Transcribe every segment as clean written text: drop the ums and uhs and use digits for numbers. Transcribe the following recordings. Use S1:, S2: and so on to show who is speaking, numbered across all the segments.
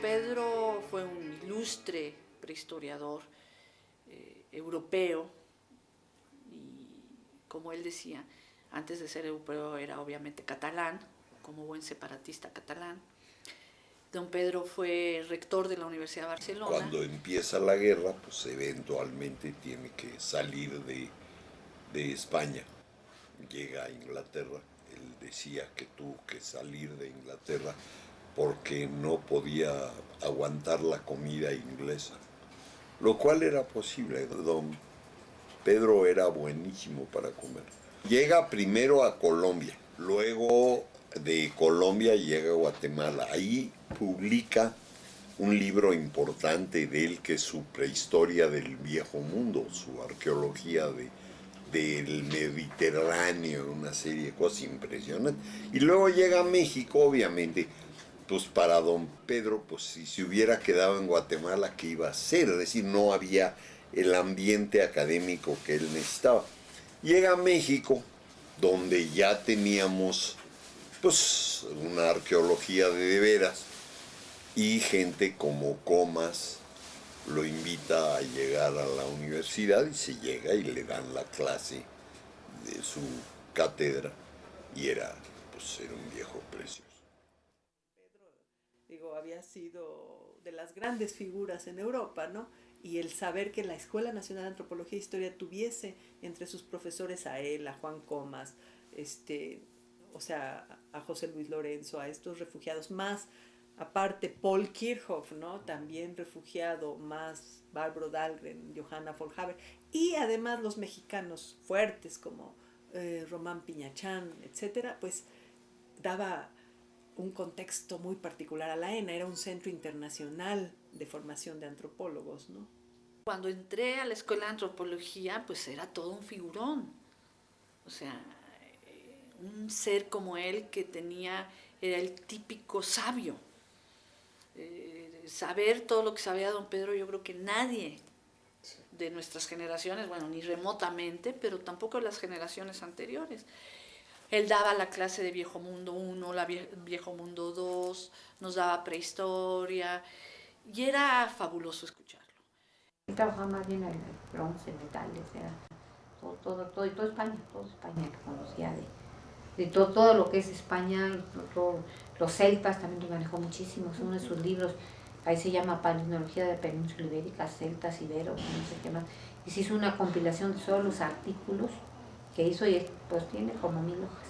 S1: Pedro fue un ilustre prehistoriador europeo y, como él decía, antes de ser europeo era obviamente catalán, como buen separatista catalán. Don Pedro fue rector de la Universidad de Barcelona.
S2: Cuando empieza la guerra, pues eventualmente tiene que salir de España. Llega a Inglaterra. Él decía que tuvo que salir de Inglaterra porque no podía aguantar la comida inglesa, lo cual era posible. Don Pedro era buenísimo para comer. Llega primero a Colombia, luego de Colombia llega a Guatemala. Ahí publica un libro importante de él, que es su prehistoria del viejo mundo, su arqueología del Mediterráneo, una serie de cosas impresionantes. Y luego llega a México, obviamente, pues para don Pedro, pues si se hubiera quedado en Guatemala, ¿qué iba a hacer? Es decir, no había el ambiente académico que él necesitaba. Llega a México, donde ya teníamos pues una arqueología de veras, y gente como Comas lo invita a llegar a la universidad y se llega y le dan la clase de su cátedra y era un viejo precioso.
S3: Digo, había sido de las grandes figuras en Europa, ¿no? Y el saber que la Escuela Nacional de Antropología e Historia tuviese entre sus profesores a él, a Juan Comas, o sea, a José Luis Lorenzo, a estos refugiados, más aparte Paul Kirchhoff, ¿no? También refugiado, más Bárbaro Dahlgren, Johanna Folhaber, y además los mexicanos fuertes como Román Piñachán, etcétera, pues daba un contexto muy particular a la ENA, era un centro internacional de formación de antropólogos, ¿no?
S1: Cuando entré a la escuela de antropología, pues era todo un figurón. O sea, un ser como él que era el típico sabio. Saber todo lo que sabía don Pedro, yo creo que nadie de nuestras generaciones, bueno, ni remotamente, pero tampoco de las generaciones anteriores. Él daba la clase de Viejo Mundo 1, Viejo Mundo 2, nos daba prehistoria, y era fabuloso escucharlo.
S4: Él trabajaba más bien en el bronce, metales, era todo España que conocía de todo lo que es España, los celtas también lo manejó muchísimo, es uno de sus libros, ahí se llama Paleontología de Península Ibérica, celtas, iberos, no sé qué más, y se hizo una compilación de todos los artículos que hizo y pues tiene como 1000 hojas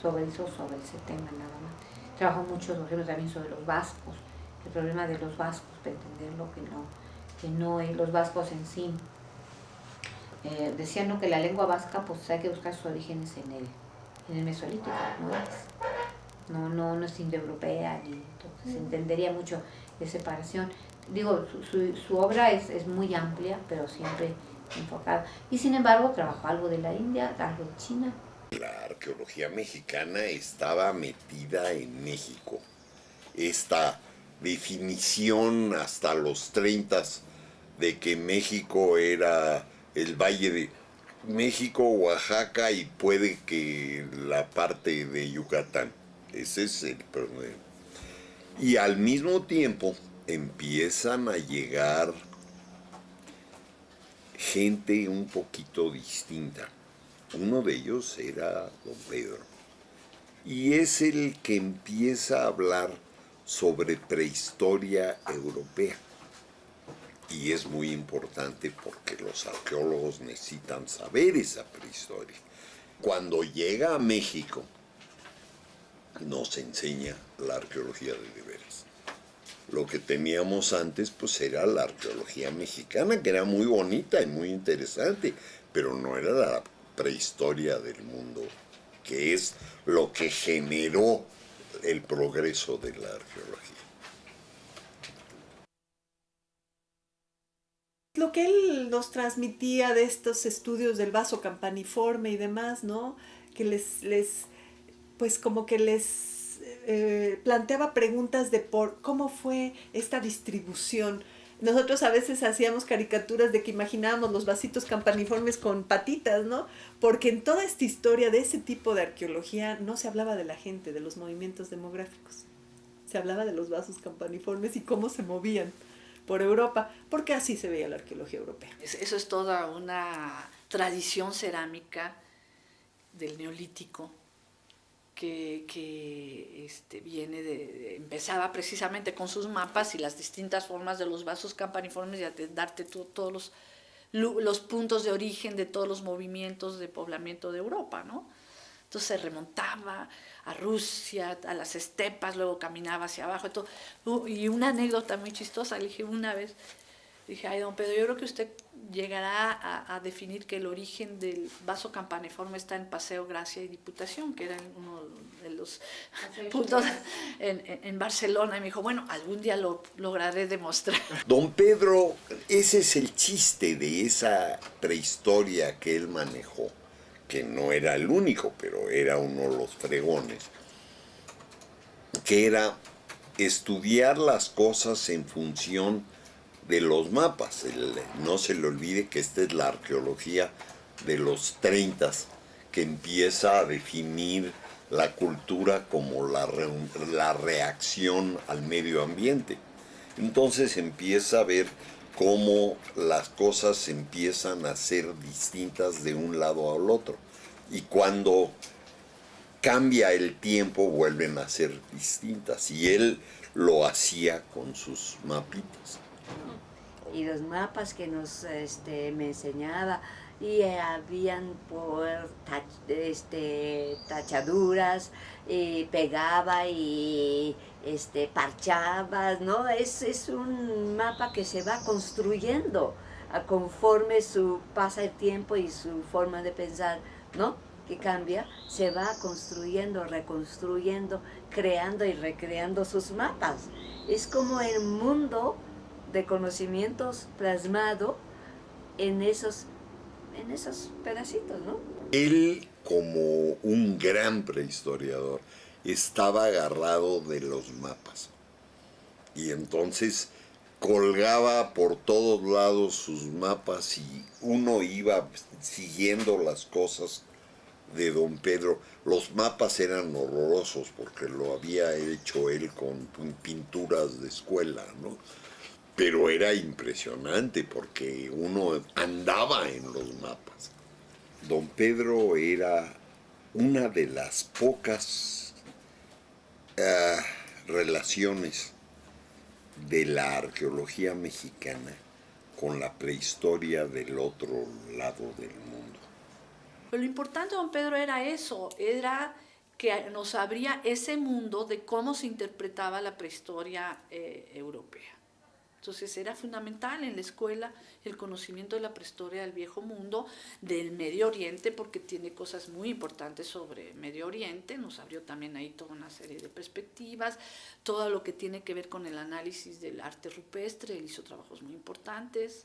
S4: sobre ese tema nada más. Trabajó mucho, por ejemplo, también sobre los vascos, el problema de los vascos, para entenderlo, que no los vascos en sí. Decían, ¿no?, que la lengua vasca pues hay que buscar sus orígenes en el Mesolítico, no es indoeuropea, ni entonces se entendería mucho de separación. Digo, su obra es muy amplia, pero siempre enfocada. Y sin embargo, trabajó algo de la India, algo de China.
S2: La arqueología mexicana estaba metida en México. Esta definición hasta los 30 de que México era el Valle de México, Oaxaca y puede que la parte de Yucatán. Ese es el problema. Y al mismo tiempo empiezan a llegar gente un poquito distinta. Uno de ellos era don Pedro. Y es el que empieza a hablar sobre prehistoria europea. Y es muy importante porque los arqueólogos necesitan saber esa prehistoria. Cuando llega a México, nos enseña la arqueología de veras. Lo que teníamos antes pues era la arqueología mexicana, que era muy bonita y muy interesante, pero no era la prehistoria del mundo, que es lo que generó el progreso de la arqueología.
S3: Lo que él nos transmitía de estos estudios del vaso campaniforme y demás, ¿no? Que pues como que les planteaba preguntas de cómo fue esta distribución. Nosotros a veces hacíamos caricaturas de que imaginábamos los vasitos campaniformes con patitas, ¿no? Porque en toda esta historia de ese tipo de arqueología no se hablaba de la gente, de los movimientos demográficos. se hablaba de los vasos campaniformes y cómo se movían por Europa, porque así se veía la arqueología europea.
S1: Eso es toda una tradición cerámica del Neolítico que viene empezaba precisamente con sus mapas y las distintas formas de los vasos campaniformes y a darte todos los puntos de origen de todos los movimientos de poblamiento de Europa, ¿no? Entonces se remontaba a Rusia, a las estepas, luego caminaba hacia abajo. Y una anécdota muy chistosa, le dije una vez, ay, don Pedro, yo creo que usted llegará a definir que el origen del vaso campaniforme está en Paseo Gracia y Diputación, que era uno de los puntos en Barcelona. Y me dijo, bueno, algún día lo lograré demostrar.
S2: Don Pedro, ese es el chiste de esa prehistoria que él manejó, que no era el único, pero era uno de los fregones, que era estudiar las cosas en función de los mapas. No se le olvide que esta es la arqueología de los 30, que empieza a definir la cultura como la reacción al medio ambiente. Entonces empieza a ver cómo las cosas empiezan a ser distintas de un lado al otro. Y cuando cambia el tiempo vuelven a ser distintas. Y él lo hacía con sus mapitas.
S5: Y los mapas que me enseñaba, y habían por tachaduras, y pegaba y parchaba, ¿no? Es un mapa que se va construyendo conforme pasa el tiempo y su forma de pensar, ¿no? Que cambia, se va construyendo, reconstruyendo, creando y recreando sus mapas. Es como el mundo de conocimientos plasmado en esos pedacitos, ¿no?
S2: Él, como un gran prehistoriador, estaba agarrado de los mapas. Y entonces colgaba por todos lados sus mapas y uno iba siguiendo las cosas de don Pedro. Los mapas eran horrorosos porque lo había hecho él con pinturas de escuela, ¿no? Pero era impresionante porque uno andaba en los mapas. Don Pedro era una de las pocas relaciones de la arqueología mexicana con la prehistoria del otro lado del mundo.
S1: Pero lo importante, don Pedro, era eso, era que nos abría ese mundo de cómo se interpretaba la prehistoria europea. Entonces era fundamental en la escuela el conocimiento de la prehistoria del Viejo Mundo, del Medio Oriente, porque tiene cosas muy importantes sobre Medio Oriente, nos abrió también ahí toda una serie de perspectivas, todo lo que tiene que ver con el análisis del arte rupestre, él hizo trabajos muy importantes.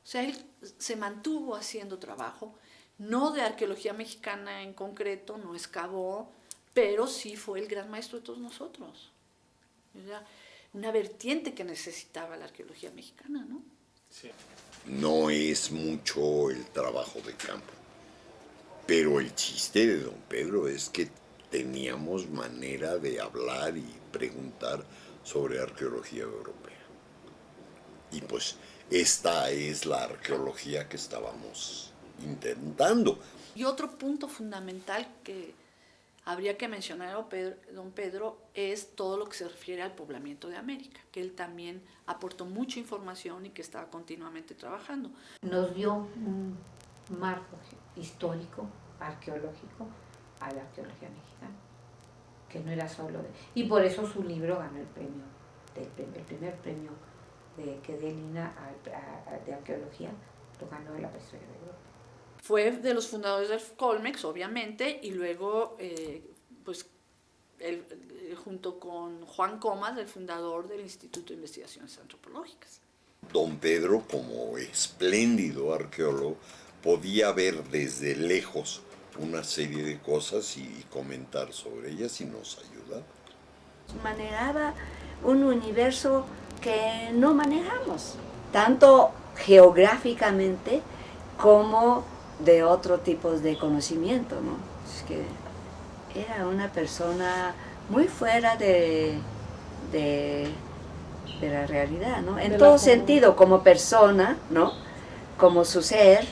S1: O sea, él se mantuvo haciendo trabajo, no de arqueología mexicana en concreto, no excavó, pero sí fue el gran maestro de todos nosotros. O sea, una vertiente que necesitaba la arqueología mexicana, ¿no?
S2: Sí. No es mucho el trabajo de campo, pero el chiste de don Pedro es que teníamos manera de hablar y preguntar sobre arqueología europea. Y pues esta es la arqueología que estábamos intentando.
S1: Y otro punto fundamental que habría que mencionar a don Pedro es todo lo que se refiere al poblamiento de América, que él también aportó mucha información y que estaba continuamente trabajando.
S4: Nos dio un marco histórico, arqueológico, a la arqueología mexicana, que no era solo de... Y por eso su libro ganó el premio, el primer premio que dé Lina de arqueología, lo ganó de la prehistoria de Europa.
S1: Fue de los fundadores del Colmex, obviamente, y luego, él, junto con Juan Comas, el fundador del Instituto de Investigaciones Antropológicas.
S2: Don Pedro, como espléndido arqueólogo, podía ver desde lejos una serie de cosas y comentar sobre ellas y nos ayudaba.
S5: Manejaba un universo que no manejamos, tanto geográficamente como de otro tipo de conocimiento, ¿no? Es que era una persona muy fuera de de la realidad, ¿no? En
S3: De la
S5: todo
S3: comunidad.
S5: sentido, como persona, ¿no? Como su ser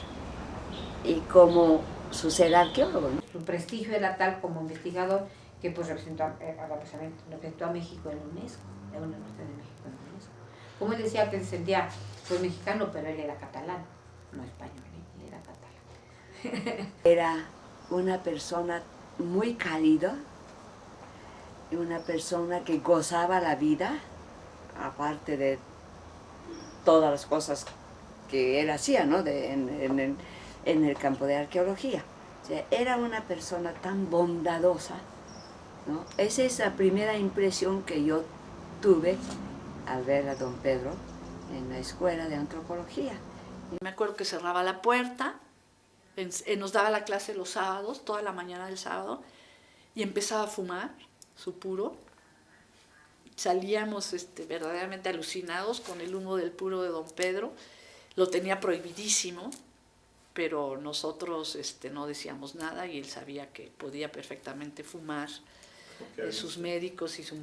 S5: y como su ser arqueólogo, ¿no?
S4: Su prestigio era tal como investigador que pues representó a México en UNESCO, la Universidad de México en UNESCO. Como él decía que él se sentía pues mexicano, pero él era catalán, no español, él era catalán.
S5: Era una persona muy cálida, una persona que gozaba la vida, aparte de todas las cosas que él hacía, ¿no? En el campo de arqueología. O sea, era una persona tan bondadosa, ¿no? Esa es la primera impresión que yo tuve al ver a don Pedro en la escuela de antropología.
S1: Me acuerdo que cerraba la puerta, nos daba la clase los sábados, toda la mañana del sábado, y empezaba a fumar su puro. Salíamos verdaderamente alucinados con el humo del puro de don Pedro. Lo tenía prohibidísimo, pero nosotros no decíamos nada y él sabía que podía perfectamente fumar. Sus médicos y su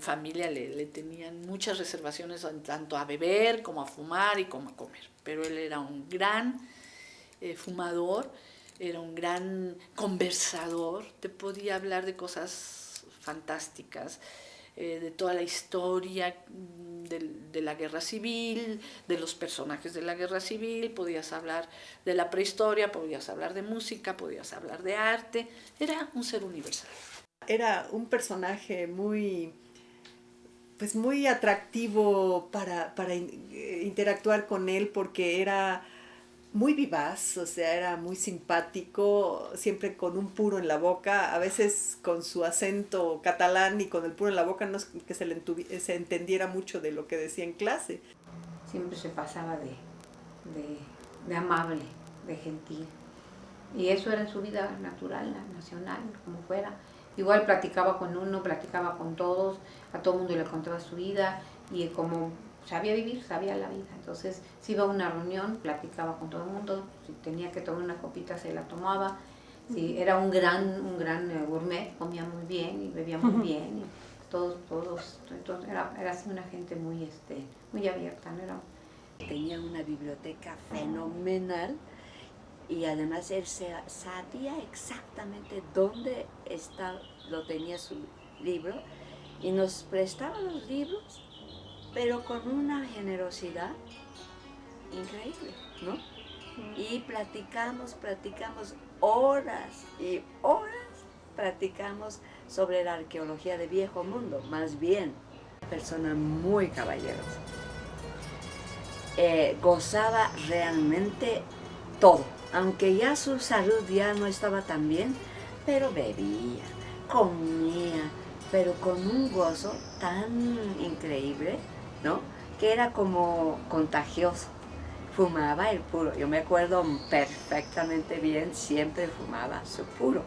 S1: familia le tenían muchas reservaciones tanto a beber como a fumar y como a comer, pero él era un gran fumador, era un gran conversador, te podía hablar de cosas fantásticas, de toda la historia de la guerra civil, de los personajes de la guerra civil, podías hablar de la prehistoria, podías hablar de música, podías hablar de arte, era un ser universal.
S3: Era un personaje muy atractivo para interactuar con él porque era muy vivaz, o sea, era muy simpático, siempre con un puro en la boca, a veces con su acento catalán y con el puro en la boca no es que se entendiera mucho de lo que decía en clase.
S4: Siempre se pasaba de amable, de gentil. Y eso era en su vida natural, nacional, como fuera. Igual platicaba con uno, platicaba con todos, a todo el mundo le contaba su vida y como sabía vivir, sabía la vida. Entonces, si iba a una reunión, platicaba con todo el mundo, si tenía que tomar una copita se la tomaba. Si era un gran gourmet, comía muy bien y bebía muy bien. Y todos, entonces era así una gente muy abierta, ¿no?
S5: Tenía una biblioteca fenomenal. Y además él sabía exactamente dónde lo tenía su libro y nos prestaba los libros, pero con una generosidad increíble, ¿no? Y platicamos horas y horas, platicamos sobre la arqueología de Viejo Mundo, más bien. Una persona muy caballerosa. Gozaba realmente todo. Aunque ya su salud ya no estaba tan bien, pero bebía, comía, pero con un gozo tan increíble, ¿no? Que era como contagioso. Fumaba el puro, yo me acuerdo perfectamente bien, siempre fumaba su puro.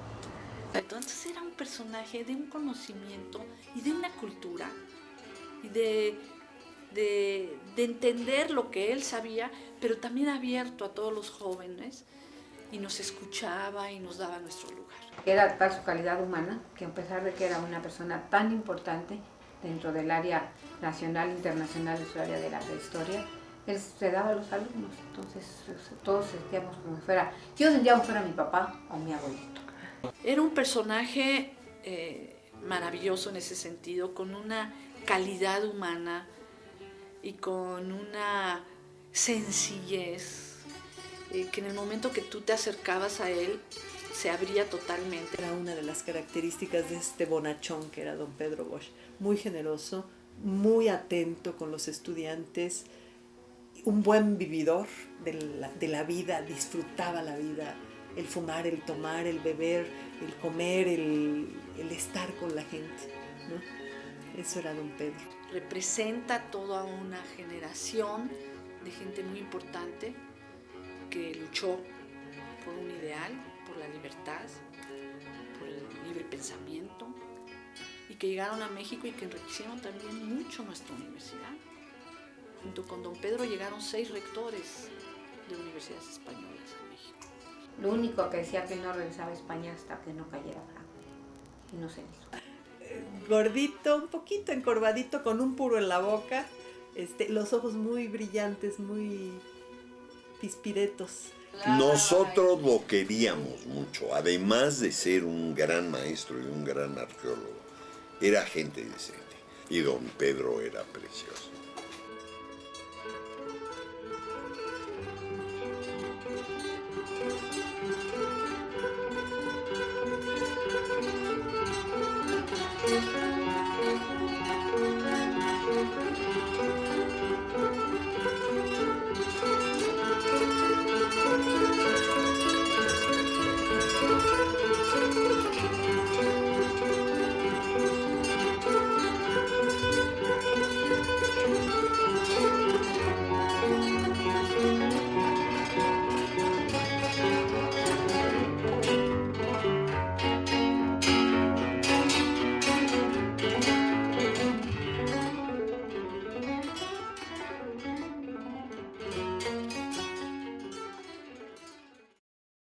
S1: Entonces era un personaje de un conocimiento y de una cultura y de entender lo que él sabía, pero también abierto a todos los jóvenes, y nos escuchaba y nos daba nuestro lugar.
S4: Era tal su calidad humana que a pesar de que era una persona tan importante dentro del área nacional, internacional, de su área de la prehistoria, él se daba a los alumnos, entonces todos sentíamos como si fuera, yo sentía como si fuera mi papá o mi abuelito.
S1: Era un personaje maravilloso en ese sentido, con una calidad humana y con una sencillez que en el momento que tú te acercabas a él se abría totalmente.
S3: Era una de las características de este bonachón que era don Pedro Bosch, muy generoso, muy atento con los estudiantes, un buen vividor de la vida, disfrutaba la vida, el fumar, el tomar, el beber, el comer, el estar con la gente, ¿no? Eso era don Pedro.
S1: Representa toda una generación de gente muy importante que luchó por un ideal, por la libertad, por el libre pensamiento, y que llegaron a México y que enriquecieron también mucho nuestra universidad. Junto con don Pedro llegaron 6 rectores de universidades españolas a México.
S4: Lo único que decía que no regresaba a España hasta que no cayera Franco, y no se hizo.
S3: gordito, un poquito encorvadito, con un puro en la boca, los ojos muy brillantes, muy pispiretos.
S2: Nosotros lo queríamos mucho, además de ser un gran maestro y un gran arqueólogo, era gente decente. Y don Pedro era precioso.